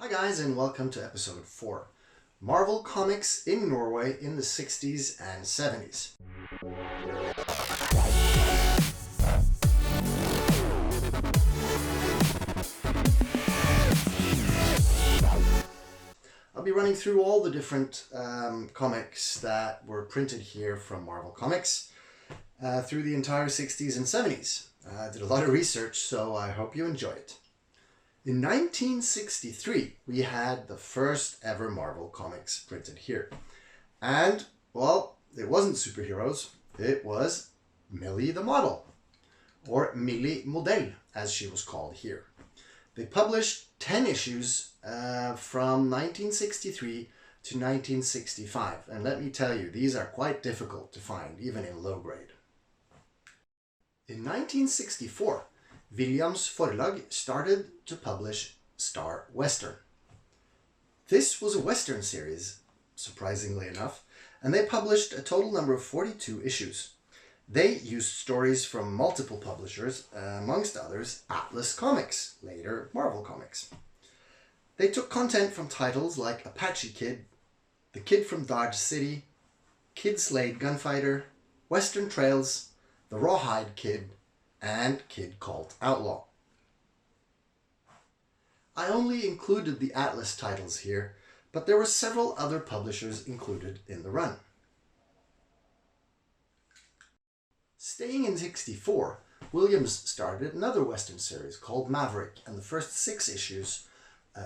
Hi guys, and welcome to episode 4. Marvel Comics in Norway in the 60s and 70s. I'll be running through all the different comics that were printed here from Marvel Comics through the entire 60s and 70s. I did a lot of research, so I hope you enjoy it. In 1963, we had the first ever Marvel Comics printed here. And, well, it wasn't superheroes, it was Millie the Model, or Millie Modell, as she was called here. They published 10 issues from 1963 to 1965, and let me tell you, these are quite difficult to find, even in low grade. In 1964, Williams Forlag started to publish Star Western. This was a Western series, surprisingly enough, and they published a total number of 42 issues. They used stories from multiple publishers, amongst others Atlas Comics, later Marvel Comics. They took content from titles like Apache Kid, The Kid from Dodge City, Kid Slade Gunfighter, Western Trails, The Rawhide Kid, and Kid Called Outlaw. I only included the Atlas titles here, but there were several other publishers included in the run. Staying in 64, Williams started another Western series called Maverick, and the first 6 issues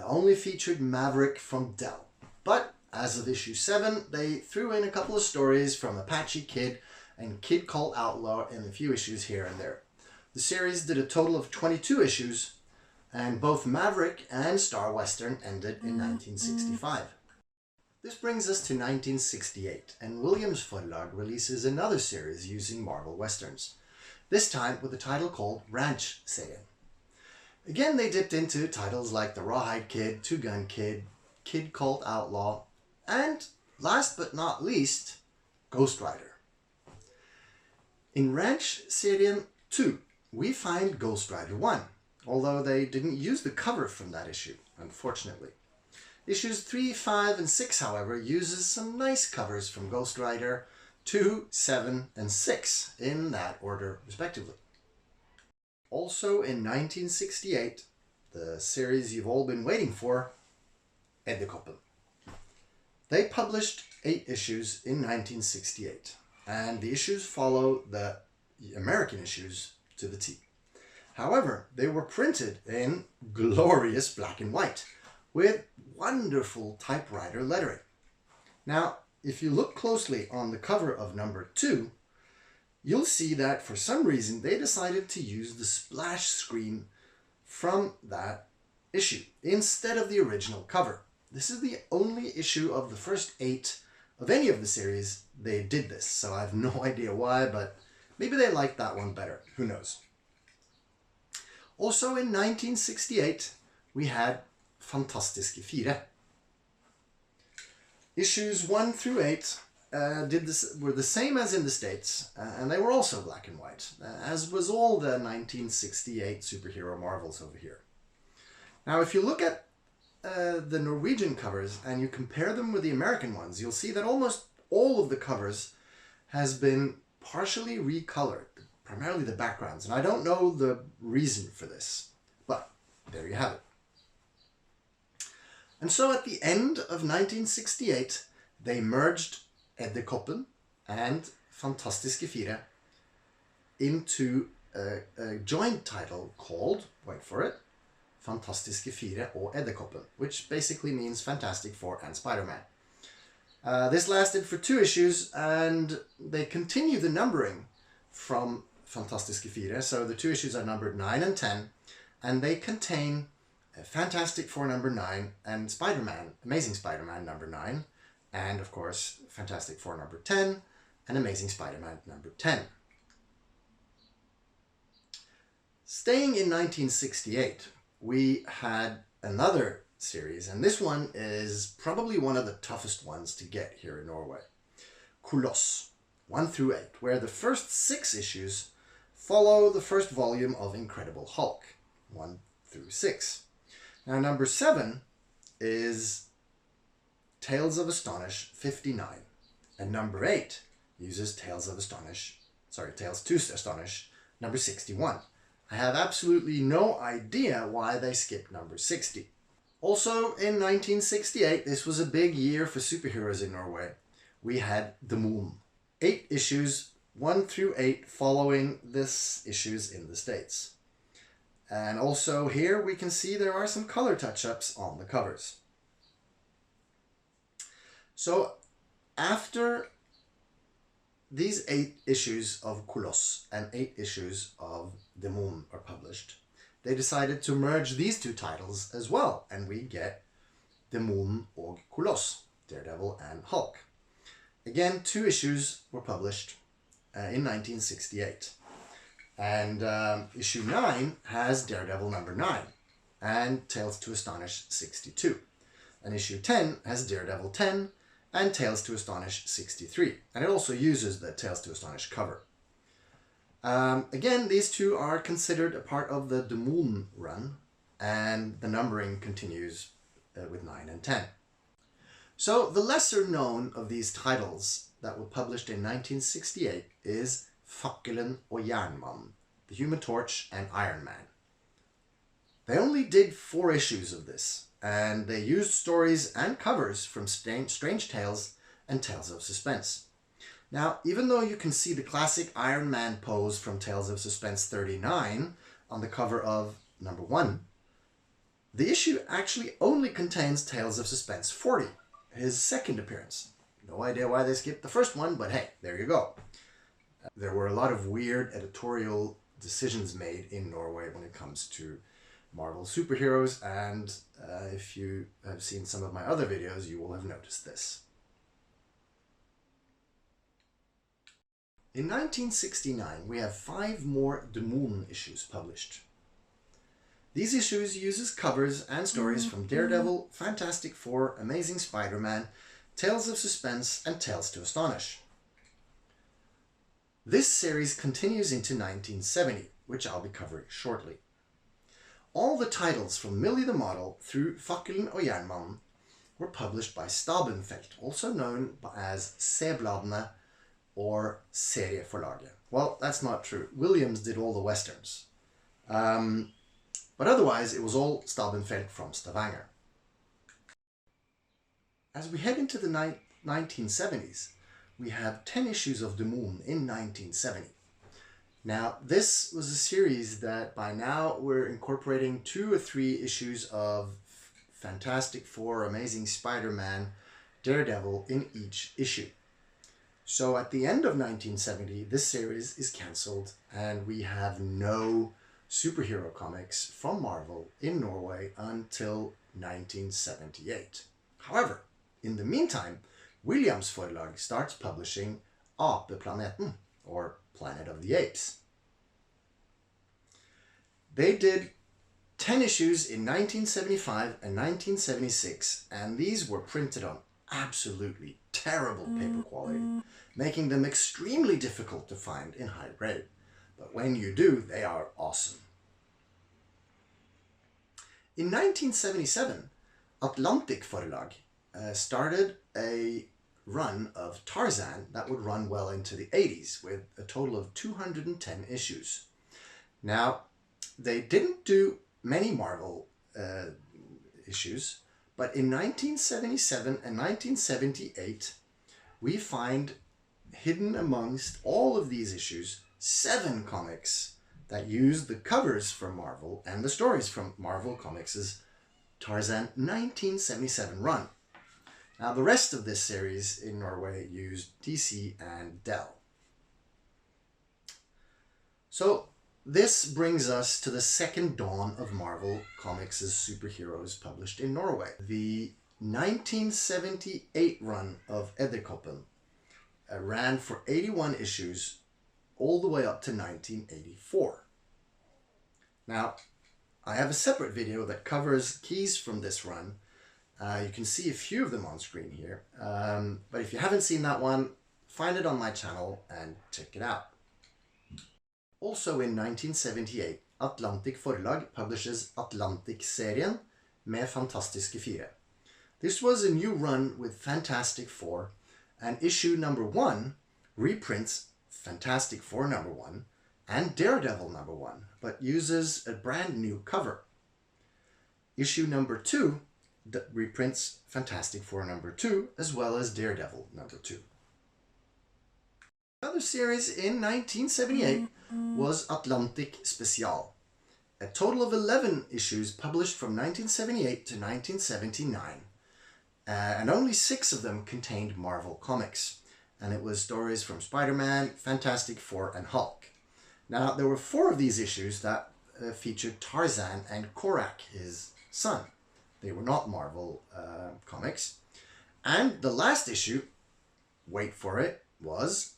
only featured Maverick from Dell. But as of issue 7, they threw in a couple of stories from Apache Kid and Kid Called Outlaw in a few issues here and there. The series did a total of 22 issues, and both Maverick and Star Western ended in 1965. This brings us to 1968, and Williams Forlag releases another series using Marvel Westerns, this time with a title called Ranch-serien. Again, they dipped into titles like The Rawhide Kid, Two Gun Kid, Kid Called Outlaw, and last but not least, Ghost Rider. In Ranch-serien 2, we find Ghost Rider 1, although they didn't use the cover from that issue, unfortunately. Issues 3, 5, and 6, however, uses some nice covers from Ghost Rider 2, 7, and 6, in that order, respectively. Also in 1968, the series you've all been waiting for, Edderkoppen. They published 8 issues in 1968, and the issues follow the American issues to the T. However, they were printed in glorious black and white with wonderful typewriter lettering. Now, if you look closely on the cover of number 2, you'll see that for some reason they decided to use the splash screen from that issue instead of the original cover. This is the only issue of the first 8 of any of the series they did this, so I have no idea why, but maybe they liked that one better. Who knows? Also in 1968, we had Fantastiske Fire. Issues 1 through 8 were the same as in the States, and they were also black and white, as was all the 1968 superhero Marvels over here. Now, if you look at the Norwegian covers and you compare them with the American ones, you'll see that almost all of the covers has been partially recolored, primarily the backgrounds, and I don't know the reason for this, but there you have it. And so at the end of 1968, they merged Edderkoppen and Fantastiske Fire into a joint title called, wait for it, Fantastiske Fire og Edderkoppen, which basically means Fantastic Four and Spider-Man. This lasted for 2 issues, and they continue the numbering from Fantastiske Fire, so the 2 issues are numbered 9 and 10, and they contain Fantastic Four number 9 and Spider-Man, Amazing Spider-Man number 9, and of course Fantastic Four number 10 and Amazing Spider-Man number 10. Staying in 1968, we had another series, and this one is probably one of the toughest ones to get here in Norway. Koloss, 1 through 8, where the first 6 issues follow the first volume of Incredible Hulk, 1 through 6. Now number 7 is Tales of Astonish 59, and number 8 uses Tales to Astonish number 61. I have absolutely no idea why they skipped number 60. Also, in 1968, this was a big year for superheroes in Norway. We had The Moon. 8 issues, 1 through 8, following this issues in the States. And also here we can see there are some color touch-ups on the covers. So after these 8 issues of Koloss and 8 issues of The Moon are published, they decided to merge these 2 titles as well, and we get The Moon og Koloss, Daredevil and Hulk. Again, 2 issues were published in 1968. And issue 9 has Daredevil number 9 and Tales to Astonish 62. And issue 10 has Daredevil 10 and Tales to Astonish 63. And it also uses the Tales to Astonish cover. Again, these 2 are considered a part of the Moon run, and the numbering continues with 9 and 10. So the lesser known of these titles that were published in 1968 is Fakkelen og Jernmannen, The Human Torch and Iron Man. They only did 4 issues of this, and they used stories and covers from Strange Tales and Tales of Suspense. Now, even though you can see the classic Iron Man pose from Tales of Suspense 39 on the cover of number 1, the issue actually only contains Tales of Suspense 40, his second appearance. No idea why they skipped the first one, but hey, there you go. There were a lot of weird editorial decisions made in Norway when it comes to Marvel superheroes, and if you have seen some of my other videos, you will have noticed this. In 1969, we have 5 more The Moon issues published. These issues uses covers and stories from Daredevil, Fantastic Four, Amazing Spider-Man, Tales of Suspense, and Tales to Astonish. This series continues into 1970, which I'll be covering shortly. All the titles from Millie the Model through Fakkelen og Jernmannen were published by Stabenfeld, also known as C-bladene or Serieforlaget. Well, that's not true. Williams did all the westerns. But otherwise, it was all Stabenfeld from Stavanger. As we head into the 1970s, we have 10 issues of The Moon in 1970. Now, this was a series that by now we're incorporating 2 or 3 issues of Fantastic Four, Amazing Spider-Man, Daredevil in each issue. So at the end of 1970, this series is cancelled and we have no superhero comics from Marvel in Norway until 1978. However, in the meantime, Williams Forlag starts publishing Apeplaneten, or Planet of the Apes. They did 10 issues in 1975 and 1976, and these were printed on absolutely terrible paper quality, making them extremely difficult to find in high grade. But when you do, they are awesome. In 1977, Atlantic Forlag started a run of Tarzan that would run well into the 80s with a total of 210 issues. Now, they didn't do many Marvel issues, but in 1977 and 1978, we find hidden amongst all of these issues 7 comics that use the covers from Marvel and the stories from Marvel Comics' Tarzan 1977 run. Now, the rest of this series in Norway used DC and Dell. So this brings us to the second dawn of Marvel Comics' superheroes published in Norway. The 1978 run of Edderkoppen ran for 81 issues all the way up to 1984. Now, I have a separate video that covers keys from this run. You can see a few of them on screen here, but if you haven't seen that one, find it on my channel and check it out. Also in 1978, Atlantic Forlag publishes Atlantic-serien med Fantastiske Fire. This was a new run with Fantastic Four, and issue number 1 reprints Fantastic Four number 1 and Daredevil number 1, but uses a brand new cover. Issue number 2 reprints Fantastic Four number 2 as well as Daredevil number 2. Another series in 1978 was Atlantic Special. A total of 11 issues published from 1978 to 1979. And only 6 of them contained Marvel comics. And it was stories from Spider-Man, Fantastic Four, and Hulk. Now, there were 4 of these issues that featured Tarzan and Korak, his son. They were not Marvel comics. And the last issue, wait for it, was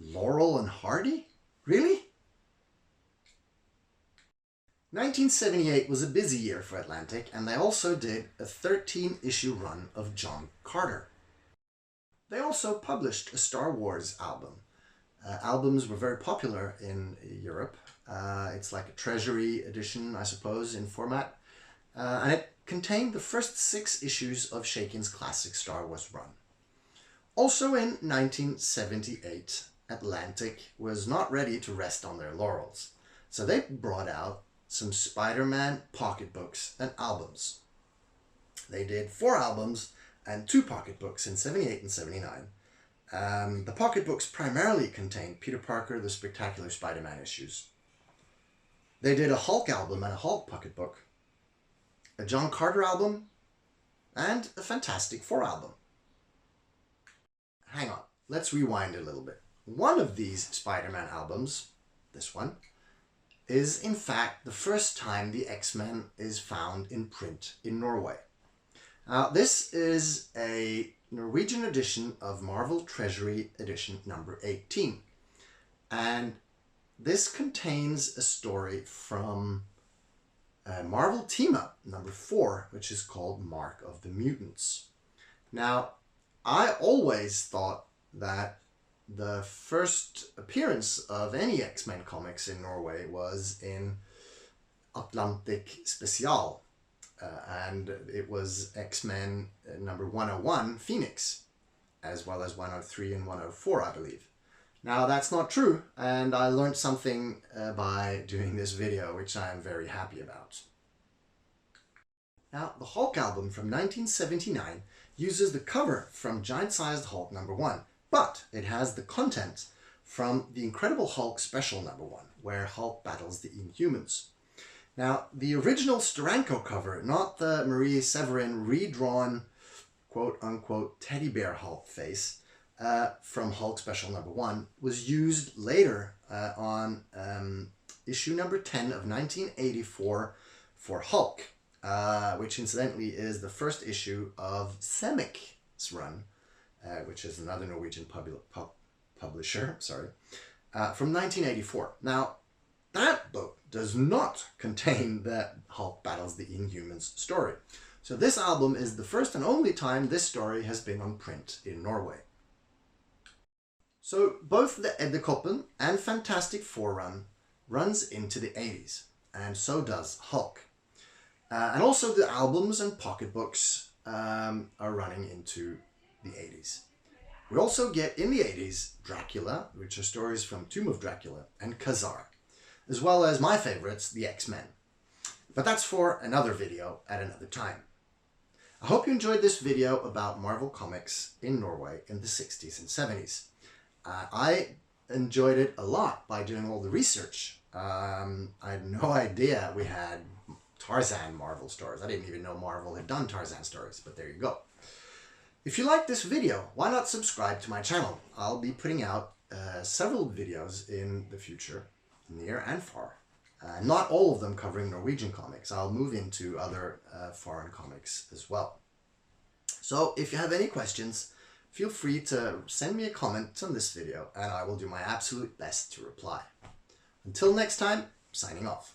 Laurel and Hardy? Really? 1978 was a busy year for Atlantic, and they also did a 13-issue run of John Carter. They also published a Star Wars album. Albums were very popular in Europe. It's like a treasury edition, I suppose, in format. And it contained the first 6 issues of Shakin's classic Star Wars run. Also in 1978, Atlantic was not ready to rest on their laurels. So they brought out some Spider-Man pocketbooks and albums. They did 4 albums and 2 pocketbooks in 78 and 79. The pocketbooks primarily contained Peter Parker, the Spectacular Spider-Man issues. They did a Hulk album and a Hulk pocketbook, a John Carter album, and a Fantastic Four album. Hang on, let's rewind a little bit. One of these Spider-Man albums, this one, is in fact the first time the X-Men is found in print in Norway. This is a Norwegian edition of Marvel Treasury edition number 18. And this contains a story from Marvel Team Up number 4, which is called Mark of the Mutants. Now, I always thought that the first appearance of any X-Men comics in Norway was in Atlantic Special, and it was X-Men number 101, Phoenix, as well as 103 and 104, I believe. Now, that's not true, and I learned something by doing this video, which I am very happy about. Now, the Hulk album from 1979 uses the cover from Giant Sized Hulk number 1, but it has the content from the Incredible Hulk special number 1, where Hulk battles the Inhumans. Now, the original Steranko cover, not the Marie Severin redrawn quote-unquote teddy bear Hulk face from Hulk special number 1, was used later on issue number 10 of 1984 for Hulk, which incidentally is the first issue of Semik's run, which is another Norwegian publisher, from 1984. Now, that book does not contain the Hulk battles the Inhumans story. So this album is the first and only time this story has been on print in Norway. So both the Edderkoppen and Fantastic Four runs into the 80s, and so does Hulk. And also the albums and pocketbooks are running into the 80s. We also get in the 80s Dracula, which are stories from Tomb of Dracula, and Khazar, as well as my favorites, the X-Men. But that's for another video at another time. I hope you enjoyed this video about Marvel Comics in Norway in the 60s and 70s. I enjoyed it a lot by doing all the research. I had no idea we had Tarzan Marvel stories. I didn't even know Marvel had done Tarzan stories, but there you go. If you like this video, why not subscribe to my channel? I'll be putting out several videos in the future, near and far. Not all of them covering Norwegian comics. I'll move into other foreign comics as well. So if you have any questions, feel free to send me a comment on this video and I will do my absolute best to reply. Until next time, signing off.